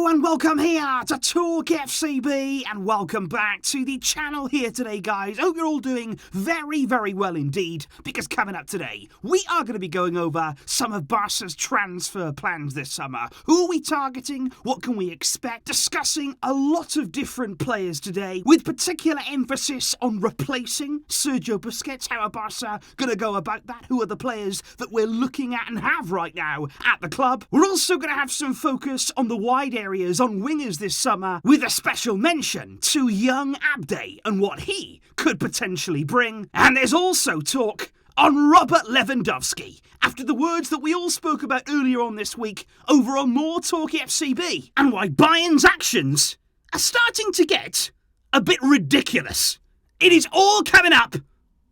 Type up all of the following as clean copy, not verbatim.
and welcome here to TalkFCB and welcome back to the channel here today, guys. Hope you're all doing very, very well indeed, because coming up today, we are going to be going over some of Barca's transfer plans this summer. Who are we targeting? What can we expect? Discussing a lot of different players today, with particular emphasis on replacing Sergio Busquets. How are Barca going to go about that? Who are the players that we're looking at and have right now at the club? We're also going to have some focus on the wide areas on wingers this summer, with a special mention to young Abde and what he could potentially bring. And there's also talk on Robert Lewandowski, after the words that we all spoke about earlier on this week over on more TalkFCB, and why Bayern's actions are starting to get a bit ridiculous. It is all coming up.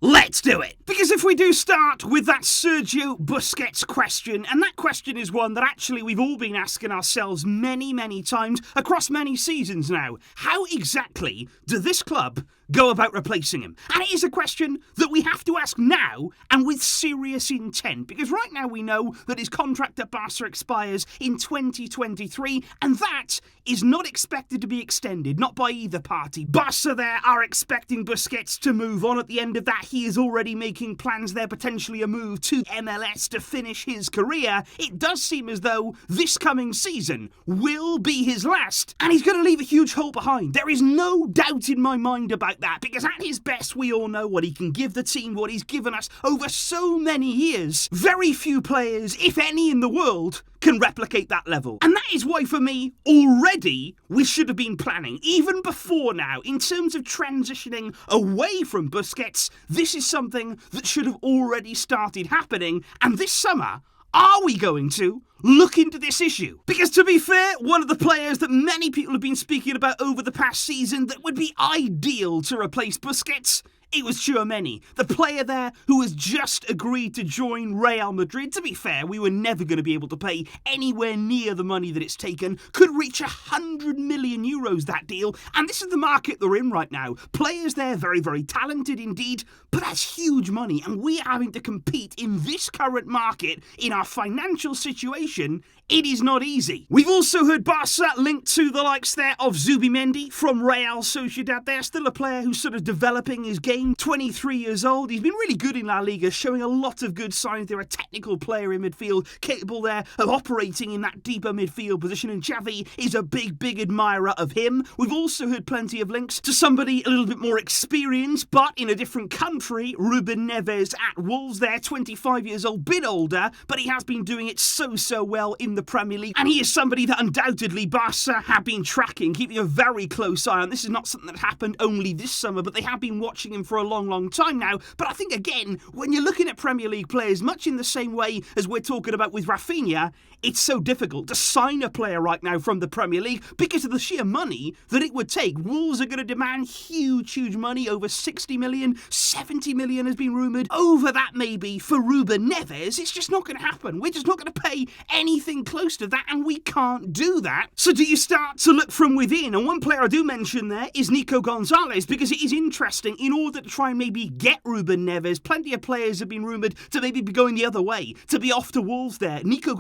Let's do it. Because if we do start with that Sergio Busquets question, and that question is one that actually we've all been asking ourselves many, many times across many seasons now. How exactly do this club go about replacing him? And it is a question that we have to ask now and with serious intent, because right now we know that his contract at Barca expires in 2023, and that is not expected to be extended, not by either party. Barca there are expecting Busquets to move on at the end of that. He is already making plans there, potentially a move to MLS to finish his career. It does seem as though this coming season will be his last, and he's going to leave a huge hole behind. There is no doubt in my mind about that, because at his best we all know what he can give the team, what he's given us over so many years. Very few players, if any in the world, can replicate that level. And that is why, for me, already we should have been planning, even before now, in terms of transitioning away from Busquets. This is something that should have already started happening, and this summer, are we going to look into this issue? Because to be fair, one of the players that many people have been speaking about over the past season that would be ideal to replace Busquets, it was Tchouaméni, the player there who has just agreed to join Real Madrid. To be fair, we were never going to be able to pay anywhere near the money that it's taken. Could reach 100 million euros, that deal. And this is the market they're in right now. Players there, very, very talented indeed, but that's huge money. And we are having to compete in this current market, in our financial situation. It is not easy. We've also heard Barca linked to the likes there of Zubimendi from Real Sociedad. They're still a player who's sort of developing his game, 23 years old. He's been really good in La Liga, showing a lot of good signs. They're a technical player in midfield, capable there of operating in that deeper midfield position, and Xavi is a big, big admirer of him. We've also heard plenty of links to somebody a little bit more experienced, but in a different country, Ruben Neves at Wolves there, 25 years old, bit older, but he has been doing it so well in the Premier League, and he is somebody that undoubtedly Barca have been tracking, keeping a very close eye on. This is not something that happened only this summer, but they have been watching him for a long time now. But I think, again, when you're looking at Premier League players, much in the same way as we're talking about with Rafinha, it's so difficult to sign a player right now from the Premier League because of the sheer money that it would take. Wolves are going to demand huge money, over 60 million, 70 million has been rumoured. Over that maybe for Ruben Neves. It's just not going to happen. We're just not going to pay anything close to that, and we can't do that. So do you start to look from within? And one player I do mention there is NICO, because it is interesting. In order to try and maybe get Ruben Neves, plenty of players have been rumoured to maybe be going the other way, to be off to Wolves there. NICO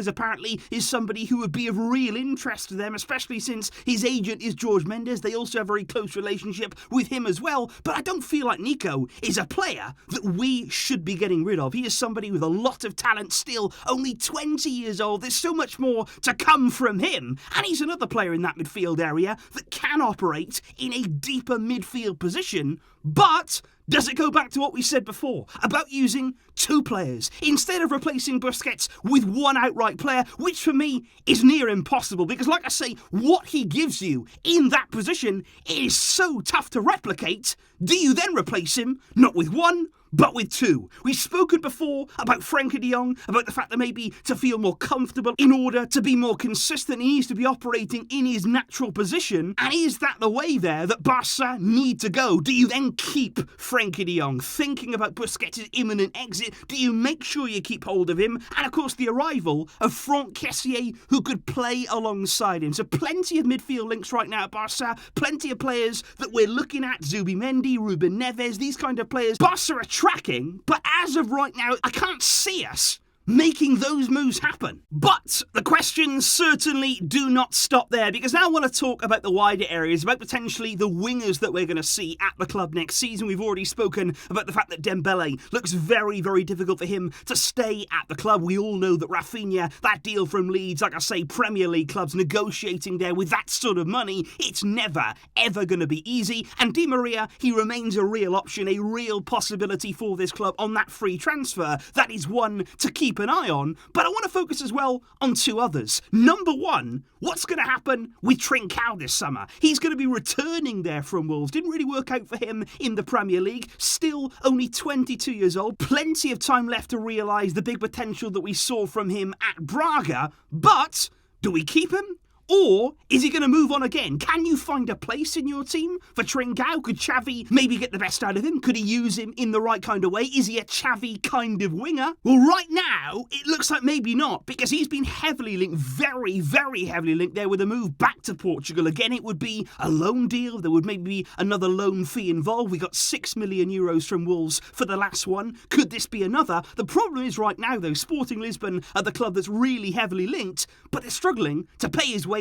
apparently is somebody who would be of real interest to them, especially since his agent is Jorge Mendes. They also have a very close relationship with him as well. But I don't feel like NICO is a player that we should be getting rid of. He is somebody with a lot of talent still, only 20 years old. There's so much more to come from him. And he's another player in that midfield area that can operate in a deeper midfield position. But does it go back to what we said before about using two players instead of replacing Busquets with one outright player, which for me is near impossible, because like I say, what he gives you in that position is so tough to replicate. Do you then replace him not with one, but with two? We've spoken before about Frenkie de Jong, about the fact that maybe to feel more comfortable, in order to be more consistent, he needs to be operating in his natural position. And is that the way there that Barca need to go? Do you then keep Frenkie de Jong, thinking about Busquets' imminent exit? Do you make sure you keep hold of him? And of course the arrival of Franck Kessié, who could play alongside him. So plenty of midfield links right now at Barca, plenty of players that we're looking at, Zubimendi, Ruben Neves, these kind of players Barca are tracking, but as of right now, I can't see us making those moves happen. But the questions certainly do not stop there, because now I want to talk about the wider areas, about potentially the wingers that we're going to see at the club next season. We've already spoken about the fact that Dembele looks very, very difficult for him to stay at the club. We all know that Rafinha, that deal from Leeds, like I say, Premier League clubs negotiating there with that sort of money, it's never, ever going to be easy. And Di Maria, he remains a real option, a real possibility for this club on that free transfer. That is one to keep an eye on. But I want to focus as well on two others. Number one, what's going to happen with Trincão this summer? He's going to be returning there from Wolves. Didn't really work out for him in the Premier League. Still only 22 years old. Plenty of time left to realise the big potential that we saw from him at Braga. But do we keep him? Or is he going to move on again? Can you find a place in your team for Trincão? Could Xavi maybe get the best out of him? Could he use him in the right kind of way? Is he a Xavi kind of winger? Well, right now, it looks like maybe not, because he's been heavily linked, very, very heavily linked there with a move back to Portugal. Again, it would be a loan deal. There would maybe be another loan fee involved. We got €6 million from Wolves for the last one. Could this be another? The problem is right now, though, Sporting Lisbon are the club that's really heavily linked, but they're struggling to pay his wages.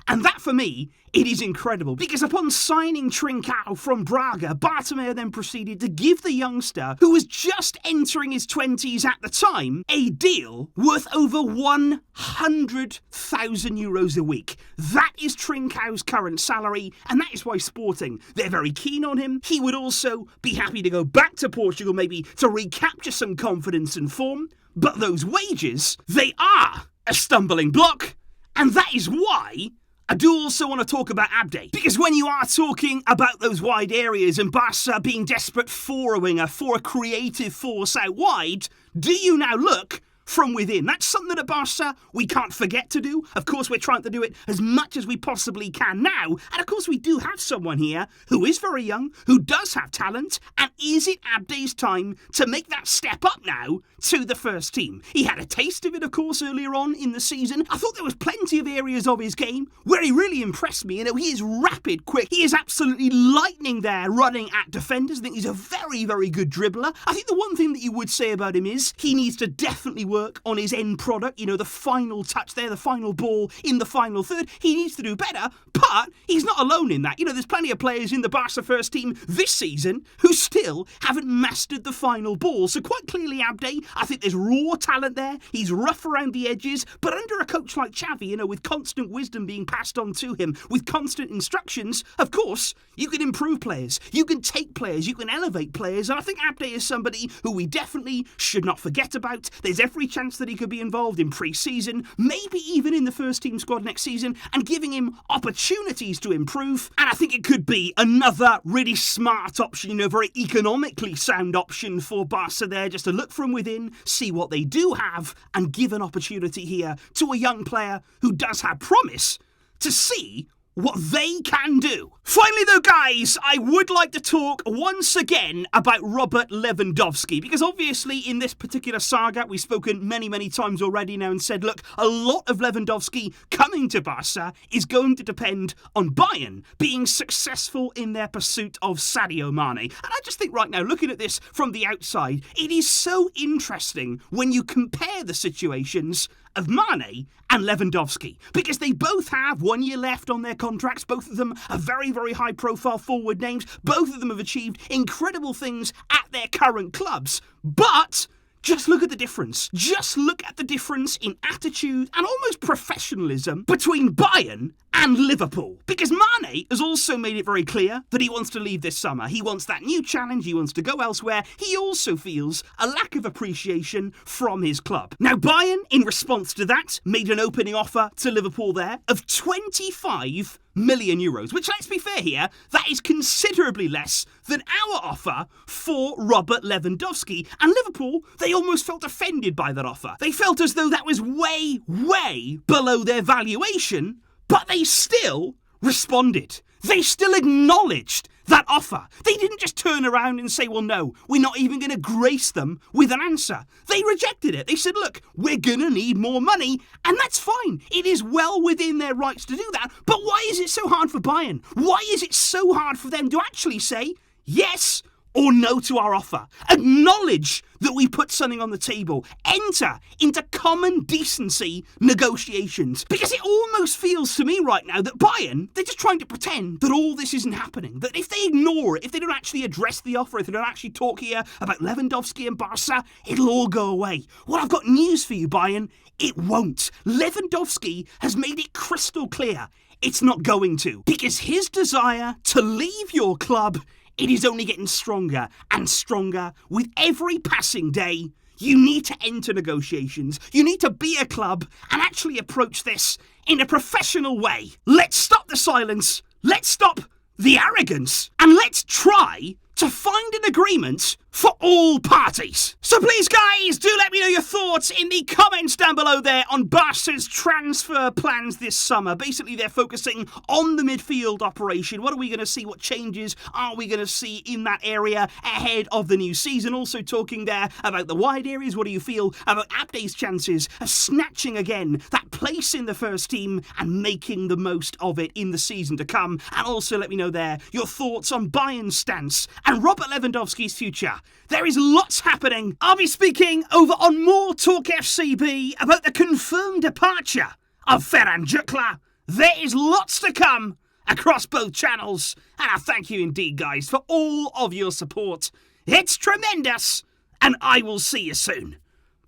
And that, for me, it is incredible, because upon signing Trincão from Braga, Bartomeu then proceeded to give the youngster, who was just entering his 20s at the time, a deal worth over €100,000 a week. That is Trincão's current salary, and that is why Sporting, they're very keen on him. He would also be happy to go back to Portugal, maybe to recapture some confidence and form. But those wages, they are a stumbling block. And that is why I do also want to talk about Abde. Because when you are talking about those wide areas and Barça being desperate for a winger, for a creative force out wide, do you now look from within? That's something at Barça we can't forget to do. Of course, we're trying to do it as much as we possibly can now. And of course, we do have someone here who is very young, who does have talent. And is it Abde's time to make that step up now to the first team? He had a taste of it, of course, earlier on in the season. I thought there was plenty of areas of his game where he really impressed me. You know, he is rapid, quick. He is absolutely lightning there, running at defenders. I think he's a very, very good dribbler. I think the one thing that you would say about him is he needs to definitely work on his end product, you know, the final touch there, the final ball in the final third. He needs to do better, but he's not alone in that. You know, there's plenty of players in the Barca first team this season who still haven't mastered the final ball. So quite clearly, Abde, I think there's raw talent there. He's rough around the edges, but under a coach like Xavi, you know, with constant wisdom being passed on to him, with constant instructions, of course, you can improve players, you can take players, you can elevate players, and I think Abde is somebody who we definitely should not forget about. There's every chance that he could be involved in pre-season, maybe even in the first team squad next season, and giving him opportunities to improve. And I think it could be another really smart option, you know, very economically sound option for Barca there, just to look from within, see what they do have, and give an opportunity here to a young player who does have promise to see what they can do. Finally though, guys, I would like to talk once again about Robert Lewandowski, because obviously in this particular saga we've spoken many, many times already now and said, look, a lot of Lewandowski coming to Barca is going to depend on Bayern being successful in their pursuit of Sadio Mane. And I just think right now, looking at this from the outside, it is so interesting when you compare the situations of Mane and Lewandowski, because they both have 1 year left on their contracts. Both of them are very, very high profile forward names. Both of them have achieved incredible things at their current clubs. But just look at the difference. Just look at the difference in attitude and almost professionalism between Bayern and Liverpool. Because Mane has also made it very clear that he wants to leave this summer. He wants that new challenge. He wants to go elsewhere. He also feels a lack of appreciation from his club. Now, Bayern, in response to that, made an opening offer to Liverpool there of €25 million, which, let's be fair here, that is considerably less than our offer for Robert Lewandowski. And Liverpool, they almost felt offended by that offer. They felt as though that was way, way below their valuation, but they still responded. They still acknowledged that offer. They didn't just turn around and say, well, no, we're not even going to grace them with an answer. They rejected it. They said, look, we're going to need more money, and that's fine. It is well within their rights to do that. But why is it so hard for Bayern? Why is it so hard for them to actually say, yes, or no to our offer. Acknowledge that we put something on the table. Enter into common decency negotiations. Because it almost feels to me right now that Bayern, they're just trying to pretend that all this isn't happening. That if they ignore it, if they don't actually address the offer, if they don't actually talk here about Lewandowski and Barça, it'll all go away. Well, I've got news for you, Bayern. It won't. Lewandowski has made it crystal clear it's not going to. Because his desire to leave your club, it is only getting stronger and stronger with every passing day. You need to enter negotiations. You need to be a club and actually approach this in a professional way. Let's stop the silence. Let's stop the arrogance. And let's try to find an agreement for all parties. So please, guys, do let me know your thoughts in the comments down below there on Barca's transfer plans this summer. Basically, they're focusing on the midfield operation. What are we going to see? What changes are we going to see in that area ahead of the new season? Also talking there about the wide areas. What do you feel about Abde's chances of snatching again that place in the first team and making the most of it in the season to come? And also let me know there your thoughts on Bayern's stance and Robert Lewandowski's future. There is lots happening. I'll be speaking over on more TalkFCB about the confirmed departure of Ferran Jutgla. There is lots to come across both channels, and I thank you indeed, guys, for all of your support. It's tremendous, and I will see you soon.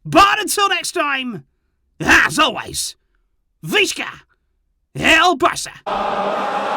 But until next time, as always, Visca El Barça.